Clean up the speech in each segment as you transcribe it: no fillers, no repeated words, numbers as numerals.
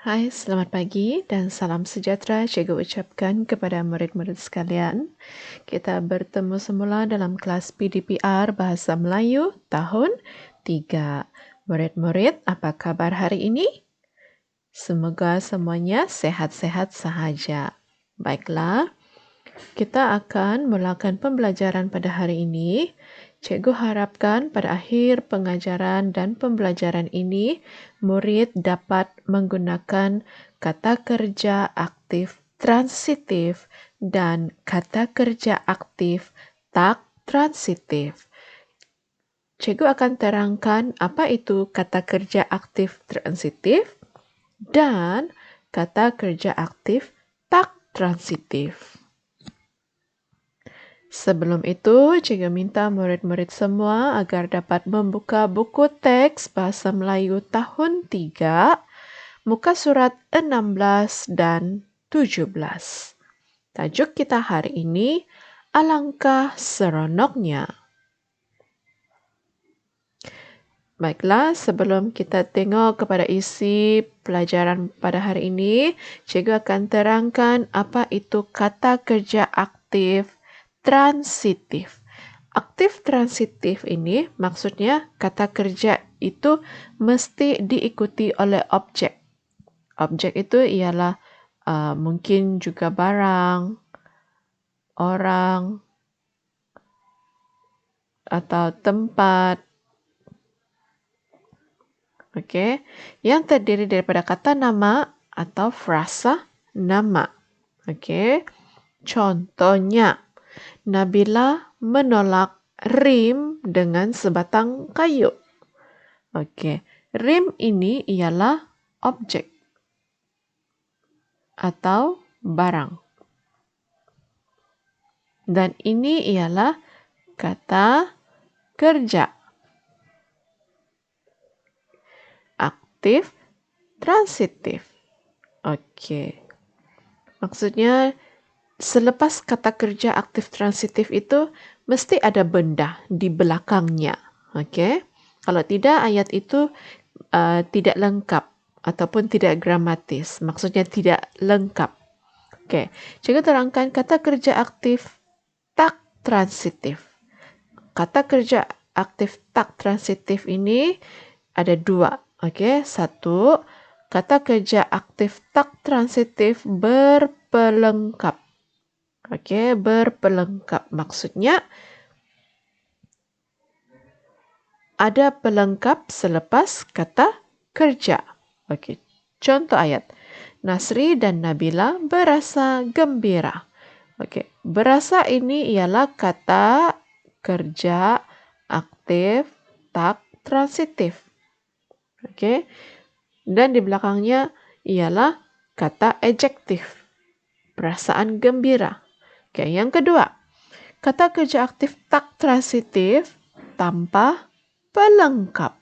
Hai, selamat pagi dan salam sejahtera cikgu ucapkan kepada murid-murid sekalian. Kita bertemu semula dalam kelas PDPR Bahasa Melayu tahun 3. Murid-murid, apa kabar hari ini? Semoga semuanya sehat-sehat sahaja. Baiklah, kita akan mulakan pembelajaran pada hari ini. Cikgu harapkan pada akhir pengajaran dan pembelajaran ini, murid dapat menggunakan kata kerja aktif transitif dan kata kerja aktif tak transitif. Cikgu akan terangkan apa itu kata kerja aktif transitif dan kata kerja aktif tak transitif. Sebelum itu, cikgu minta murid-murid semua agar dapat membuka buku teks Bahasa Melayu tahun 3, muka surat 16 dan 17. Tajuk kita hari ini, Alangkah Seronoknya. Baiklah, sebelum kita tengok kepada isi pelajaran pada hari ini, cikgu akan terangkan apa itu kata kerja aktif transitif. Aktif transitif ini maksudnya kata kerja itu mesti diikuti oleh objek. Objek itu ialah mungkin juga barang, orang, atau tempat. Okey, yang terdiri daripada kata nama atau frasa nama. Okey, contohnya, Nabila menolak rim dengan sebatang kayu. Okey, rim ini ialah objek atau barang. Dan ini ialah kata kerja. Aktif, transitif. Okey. Maksudnya, selepas kata kerja aktif transitif itu, mesti ada benda di belakangnya. Okey. Kalau tidak, ayat itu tidak lengkap ataupun tidak gramatis. Maksudnya tidak lengkap. Okey. Cikgu terangkan kata kerja aktif tak transitif. Kata kerja aktif tak transitif ini ada dua. Okey, satu, kata kerja aktif tak transitif berpelengkap. Okey, berpelengkap maksudnya ada pelengkap selepas kata kerja. Okey, contoh ayat. Nasri dan Nabila berasa gembira. Okey, berasa ini ialah kata kerja aktif tak transitif. Okey. Dan di belakangnya ialah kata adjektif. Perasaan gembira. Okey, yang kedua. Kata kerja aktif tak transitif tanpa pelengkap.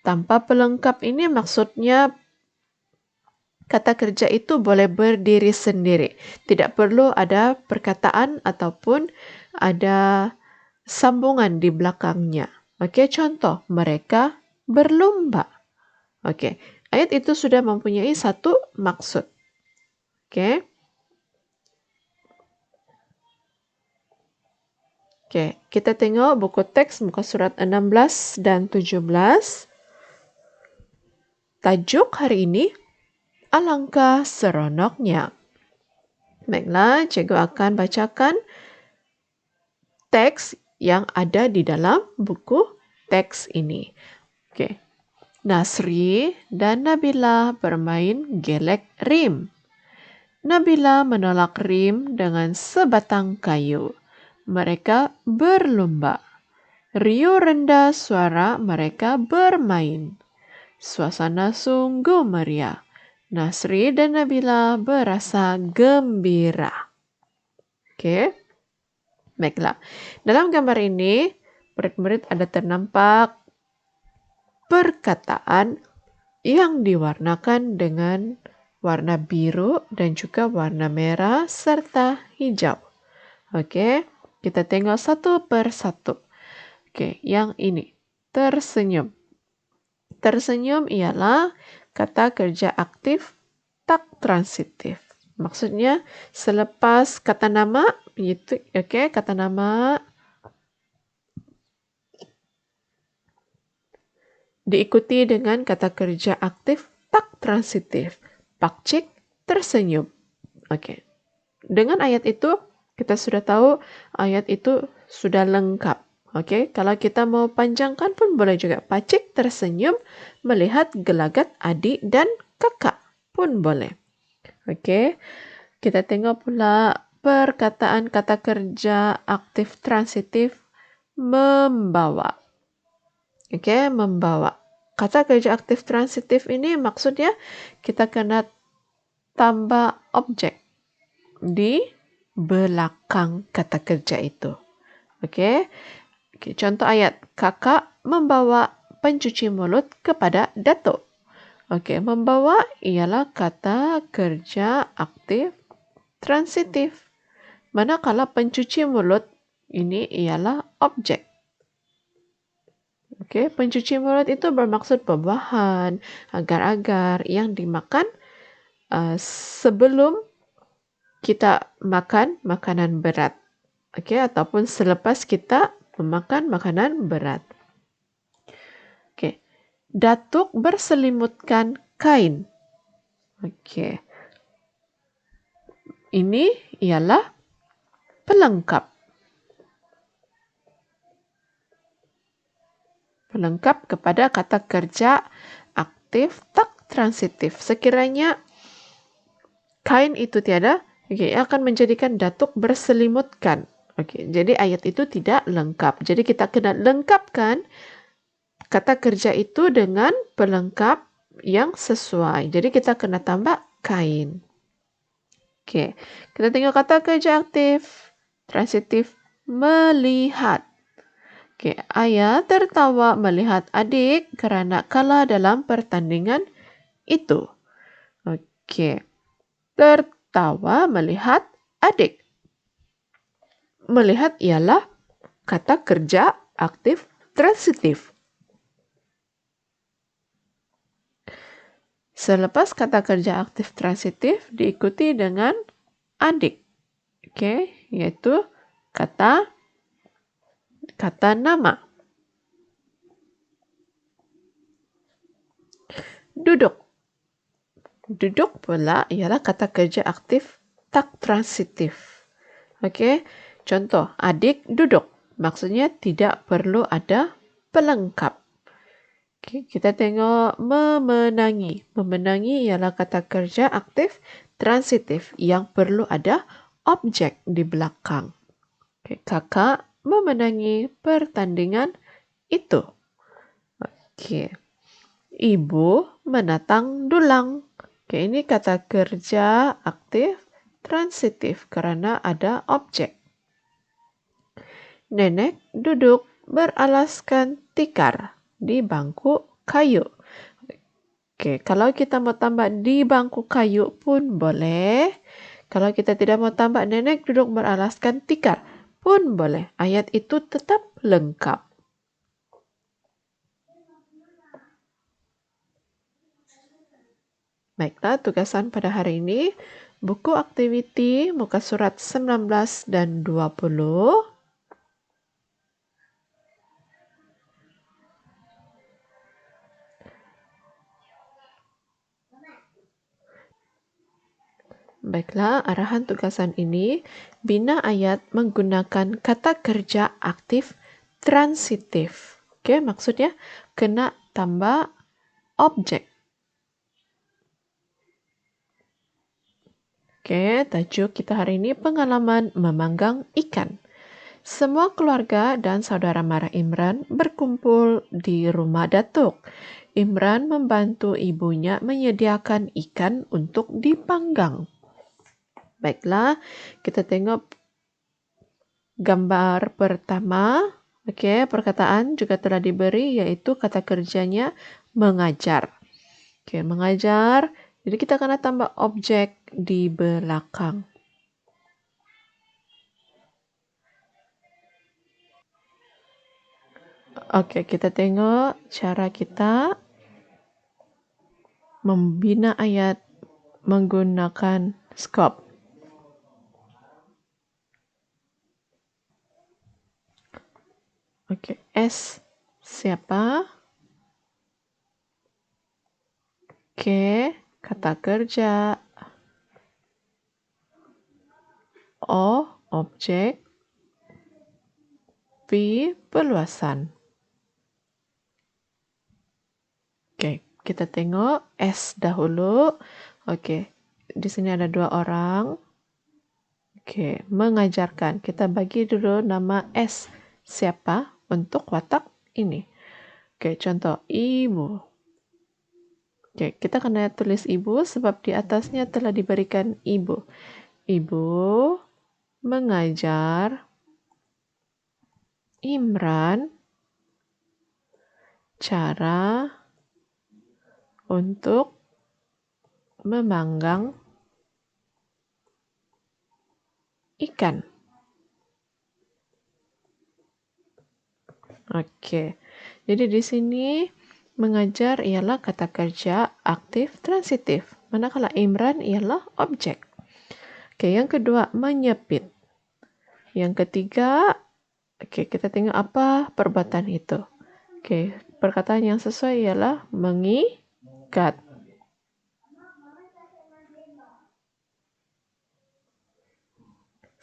Tanpa pelengkap ini maksudnya kata kerja itu boleh berdiri sendiri. Tidak perlu ada perkataan ataupun ada sambungan di belakangnya. Okey, contoh, mereka berlomba. Okey, ayat itu sudah mempunyai satu maksud. Okey. Okey, kita tengok buku teks muka surat 16 dan 17. Tajuk hari ini, Alangkah Seronoknya. Baiklah, cikgu akan bacakan teks yang ada di dalam buku teks ini. Okey. Nasri dan Nabila bermain gelek rim. Nabila menolak rim dengan sebatang kayu. Mereka berlomba. Riuh rendah suara mereka bermain. Suasana sungguh meriah. Nasri dan Nabila berasa gembira. Okey. Baiklah. Dalam gambar ini, murid-murid ada ternampak perkataan yang diwarnakan dengan warna biru dan juga warna merah serta hijau. Okey, kita tengok satu per satu. Okey, yang ini, tersenyum. Tersenyum ialah kata kerja aktif tak transitif. Maksudnya selepas kata nama, itu, kata nama diikuti dengan kata kerja aktif tak transitif. Pak Cik tersenyum. Dengan ayat itu, kita sudah tahu ayat itu sudah lengkap. Kalau kita mau panjangkan pun boleh juga. Pak Cik tersenyum melihat gelagat adik dan kakak pun boleh. Kita tengok pula perkataan kata kerja aktif transitif membawa. Membawa. Kata kerja aktif transitif ini maksudnya kita kena tambah objek di belakang kata kerja itu. Contoh ayat, kakak membawa pencuci mulut kepada Datuk. Membawa ialah kata kerja aktif transitif. Manakala pencuci mulut ini ialah objek. Pencuci mulut itu bermaksud buah-buahan, agar-agar yang dimakan sebelum kita makan makanan berat. Ataupun selepas kita memakan makanan berat. Datuk berselimutkan kain. Ini ialah pelengkap. Pelengkap kepada kata kerja aktif tak transitif. Sekiranya kain itu tiada, akan menjadikan Datuk berselimutkan. Jadi ayat itu tidak lengkap. Jadi kita kena lengkapkan kata kerja itu dengan pelengkap yang sesuai. Jadi kita kena tambah kain. Kita tengok kata kerja aktif transitif melihat. Ayah tertawa melihat adik kerana kalah dalam pertandingan itu. Tertawa melihat adik. Melihat ialah kata kerja aktif transitif. Selepas kata kerja aktif transitif diikuti dengan adik. Yaitu kata nama. Duduk. Duduk pula ialah kata kerja aktif tak transitif. Contoh, adik duduk. Maksudnya tidak perlu ada pelengkap. Kita tengok memenangi. Memenangi ialah kata kerja aktif transitif yang perlu ada objek di belakang. Kakak memenangi pertandingan itu. Ibu menatang dulang. Ini kata kerja aktif transitif karena ada objek. Nenek duduk beralaskan tikar di bangku kayu. Kalau kita mau tambah di bangku kayu pun boleh. Kalau kita tidak mau tambah nenek duduk beralaskan tikar pun boleh. Ayat itu tetap lengkap. Baiklah, tugasan pada hari ini. Buku aktiviti muka surat 19 dan 20. Baiklah, arahan tugasan ini, bina ayat menggunakan kata kerja aktif transitif. Maksudnya kena tambah objek. Tajuk kita hari ini pengalaman memanggang ikan. Semua keluarga dan saudara mara Imran berkumpul di rumah Datuk. Imran membantu ibunya menyediakan ikan untuk dipanggang. Baiklah, kita tengok gambar pertama. Perkataan juga telah diberi yaitu kata kerjanya mengajar. Mengajar. Jadi kita kena tambah objek di belakang. Kita tengok cara kita membina ayat menggunakan scope. Oke, S siapa? K kata kerja. O objek. P perluasan. Oke, kita tengok S dahulu. Oke, di sini ada 2 orang. Oke, mengajarkan. Kita bagi dulu nama S siapa untuk watak ini. Oke, contoh ibu. Oke, kita kena tulis ibu sebab di atasnya telah diberikan ibu. Ibu mengajar Imran cara untuk memanggang ikan. Oke, jadi di sini mengajar ialah kata kerja aktif transitif, manakala Imran ialah objek. Oke, yang kedua menyepit. Yang ketiga, oke, kita tengok apa perbuatan itu. Oke, perkataan yang sesuai ialah mengikat.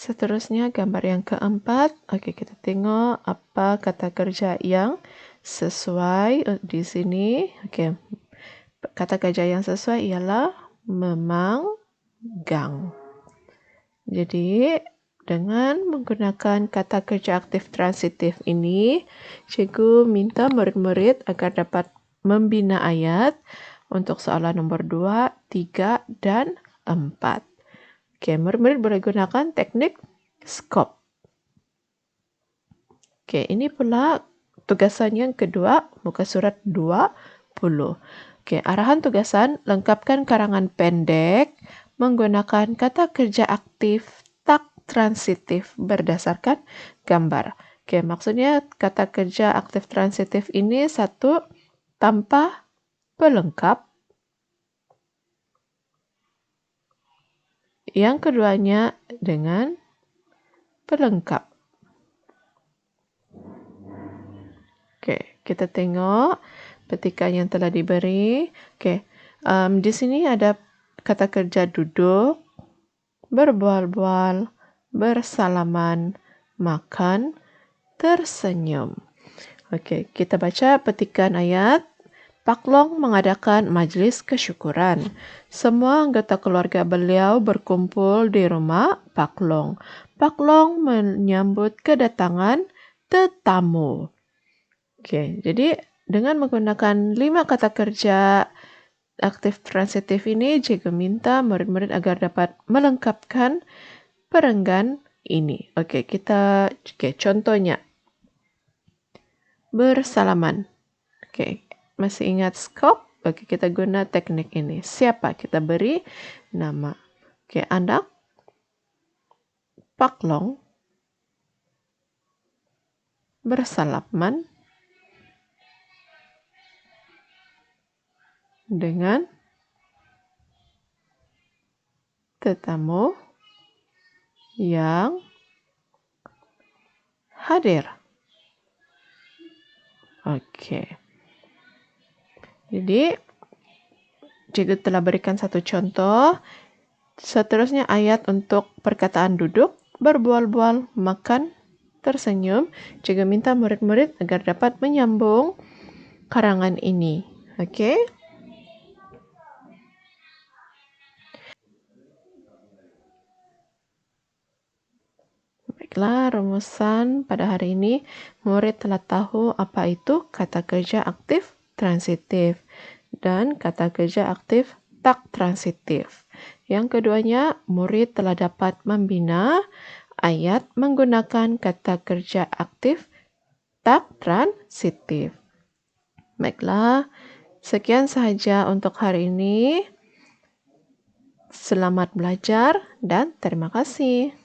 Seterusnya gambar yang keempat. Oke, kita tengok apa kata kerja yang sesuai di sini. Oke, kata kerja yang sesuai ialah memanggang. Jadi, dengan menggunakan kata kerja aktif transitif ini, cikgu minta murid-murid agar dapat membina ayat untuk soalan nombor 2, 3, dan 4. Oke, murid-murid boleh gunakan teknik scope. Oke, ini pula tugasan yang kedua, muka surat 20. Oke, arahan tugasan, lengkapkan karangan pendek menggunakan kata kerja aktif tak transitif berdasarkan gambar. Oke, maksudnya kata kerja aktif transitif ini satu, tanpa pelengkap. Yang keduanya dengan pelengkap. Oke, kita tengok petikan yang telah diberi. Oke, di sini ada kata kerja duduk, berbual-bual, bersalaman, makan, tersenyum. Oke, kita baca petikan ayat. Pak Long mengadakan majlis kesyukuran. Semua anggota keluarga beliau berkumpul di rumah Pak Long. Pak Long menyambut kedatangan tetamu. Oke, jadi dengan menggunakan 5 kata kerja aktif transitif ini, cikgu minta murid-murid agar dapat melengkapkan perenggan ini. Oke, contohnya. Bersalaman. Oke, masih ingat scope? Oke, kita guna teknik ini. Siapa? Kita beri nama. Oke, anak Pak Long bersalaman dengan tetamu yang hadir. Oke. Jadi, cikgu telah berikan satu contoh. Seterusnya ayat untuk perkataan duduk, berbual-bual, makan, tersenyum. Cikgu minta murid-murid agar dapat menyambung karangan ini. Oke? Baiklah, rumusan pada hari ini, murid telah tahu apa itu kata kerja aktif transitif dan kata kerja aktif tak transitif. Yang keduanya, murid telah dapat membina ayat menggunakan kata kerja aktif tak transitif. Baiklah, sekian sahaja untuk hari ini. Selamat belajar dan terima kasih.